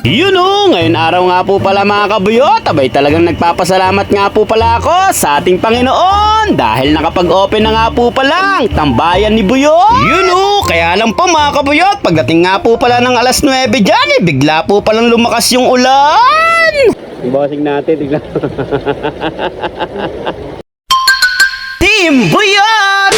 Yun o, ngayon araw nga po pala mga kabuyot, abay talagang nagpapasalamat nga po pala ako sa ating Panginoon dahil nakapag-open na nga po pala ang tambayan ni Buyot. Yun o, kaya lang po mga kabuyot, pagdating nga po pala ng alas 9 dyan, bigla po palang lumakas yung ulan. Bossing natin, tignan. Team Buyot!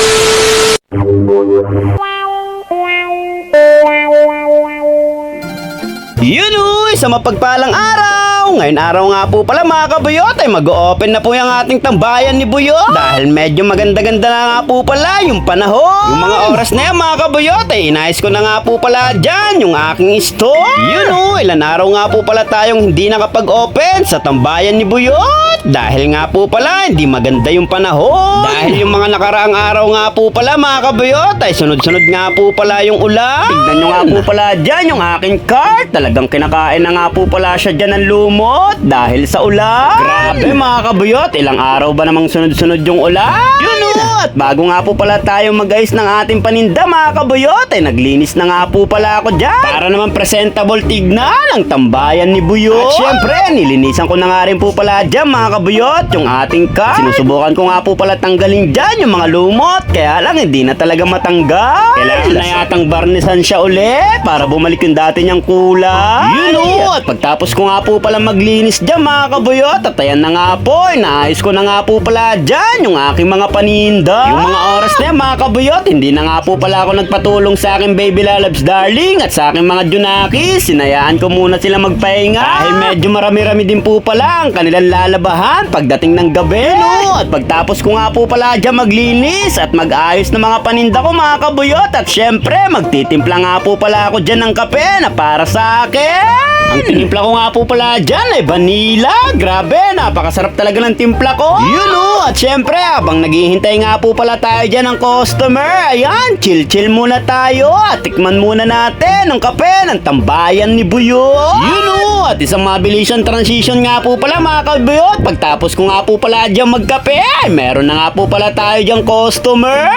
Yun uy, sa mapagpalang araw! Ngayon araw nga po pala mga kabuyot ay mag-open na po yung ating tambayan ni Buyot. Dahil medyo maganda-ganda na nga po pala yung panahon. Yung mga oras na yan mga kabuyot ay inayos ko na nga po pala dyan yung aking store. Yun uy, ilan araw nga po pala tayong hindi nakapag-open sa tambayan ni Buyot. Dahil nga po pala hindi maganda yung panahon. Dahil yung mga nakaraang araw nga po pala mga kabuyot ay sunod-sunod nga po pala yung ulan. Tignan nyo nga po pala dyan yung aking cart. Talagang kinakain na nga po pala siya dyan ng lumot dahil sa ulan. Grabe mga kabuyot, ilang araw ba namang sunod-sunod yung ulan? Yun o! At bago nga po pala tayo mag-ayos ng ating paninda mga kabuyot ay naglinis na nga po pala ako dyan para naman presentable tignan ang tambayan ni Buyot. At syempre, nilinisan ko na nga rin po pala dyan mga kabuyot yung ating cart. Sinusubukan ko nga po pala tanggalin dyan yung mga lumot kaya lang hindi na talaga matanggal. Kailangan na yatang barnisan siya ulit para bumalik yung dati niyang kulay. Yun o! At pagtapos ko nga po pala maglinis dyan mga kabuyot at ayan na nga po, inaayos ko na nga po pala dyan yung aking mga paninda. Yung mga oras na yan mga kabuyot, hindi na nga po pala ako nagpatulong sa aking baby lalabs darling at sa aking mga junakis. Sinayaan ko muna sila magpahinga dahil medyo marami-rami din po pala ang kanilang lalabahan pagdating ng gabi. No? At pagtapos ko nga po pala dyan maglinis at mag-ayos ng mga paninda ko mga kabuyot at syempre magtitimpla nga po pala ako dyan ng kape na para sa akin. Ang tinimpla ko nga po pala dyan ay vanilla. Grabe, napakasarap talaga ng timpla ko. Yun o, at syempre habang naghihintay nga po pala tayo dyan ng customer, ayan, chill-chill muna tayo at tikman muna natin ang kape ng tambayan ni Buyot. Yun o, at isang mabilisang transition nga po pala mga kabuyot. Pagtapos ko nga po pala dyan magkape, ay meron na nga po pala tayo dyan customer.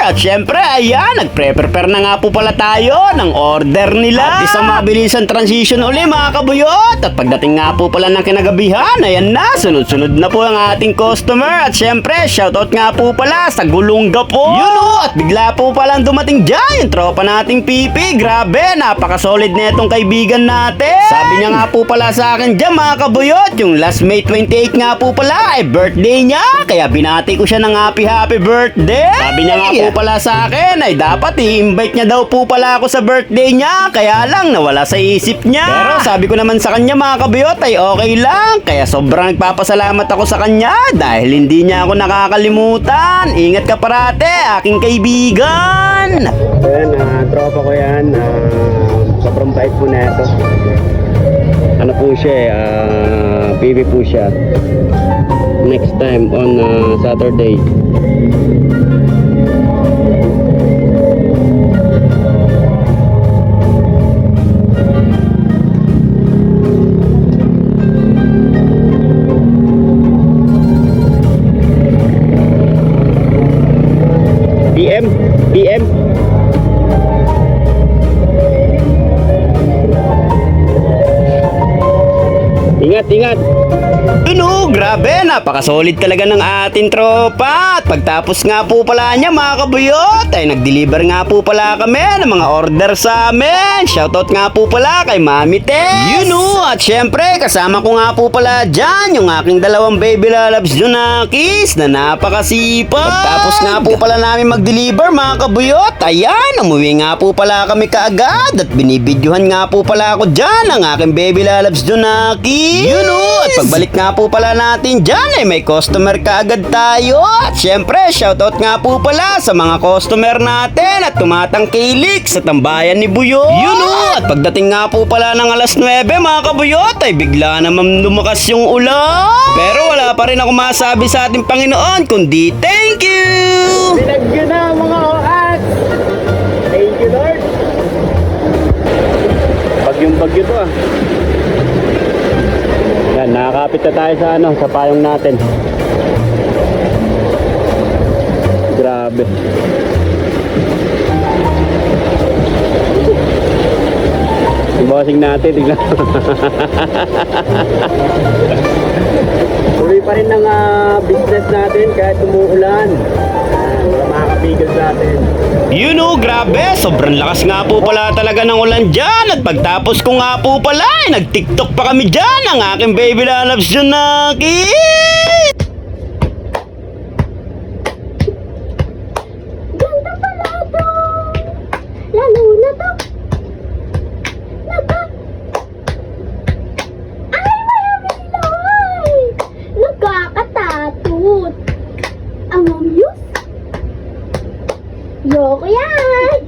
At syempre, ayan, nagpre-prepare na nga po pala tayo ng order nila. At isang mabilisang transition uli mga kabuyot. At pagdating nga po pala ng kinagabihan, ayan na, sunod-sunod na po ang ating customer. At syempre, shoutout nga po pala sa Gulungga po. Yun o, at bigla po palang dumating dyan yung tropa nating Pipi. Grabe, napaka-solid na itong kaibigan natin. Sabi niya nga po pala sa akin dyan mga kabuyot, yung last May 28 nga po pala ay birthday niya. Kaya binati ko siya ng happy birthday. Sabi niya nga po pala sa akin ay dapat i-invite niya daw po pala ako sa birthday niya. Kaya lang nawala sa isip niya. Pero sabi ko naman sa kanya mga kabuyot ay okay lang. Kaya sobrang nagpapasalamat ako sa kanya dahil hindi niya ako nakakalimutan. Ingat ka parate, aking kaibigan. Ayan, tropa ko yan. Sobrang bait po na ito. Ano po siya PB po siya. Next time on Saturday. PM. Ingat. Ano, grabe, napakasolid talaga ng ating tropa. At pagtapos nga po pala niya mga kabuyot, ay nag-deliver nga po pala kami ng mga order sa amin. Shoutout nga po pala kay Mami Tess. Yun o, at syempre kasama ko nga po pala dyan yung aking dalawang baby lalabs junakis na napakasipag. Pagtapos nga po pala namin mag-deliver mga kabuyot, ayan, umuwi nga po pala kami kaagad at binibidyohan nga po pala ako dyan ang aking baby lalabs junakis. Yun o, at pagbalik nga po pala natin dyan ay may customer kaagad tayo. At syempre, shoutout nga po pala sa mga customer natin at tumatangkilik sa tambayan ni Buyot. Yun o, at pagdating nga po pala ng alas 9 mga kabuyot ay bigla naman lumakas yung ulan. Pero wala pa rin ako masabi sa ating Panginoon kundi thank you. Binagyo na mga oas. Thank you Lord. Bagyong-bagyo to Yan, nakakapit na tayo sa payong natin. Grabe. bossing natin. Tignan. Tuloy pa rin ng business natin kahit umuulan. Wala makakapigil sa atin. You know, grabe, sobrang lakas nga po pala talaga ng ulan dyan. At pagtapos ko nga po pala, nag-tiktok pa kami dyan. Ang aking baby lalabs dyan na kiss. Ganda pala to. Lalo na to. Naka. Ay, mayamilay. Nagkakatatot. Ang amuse. Yoko yan.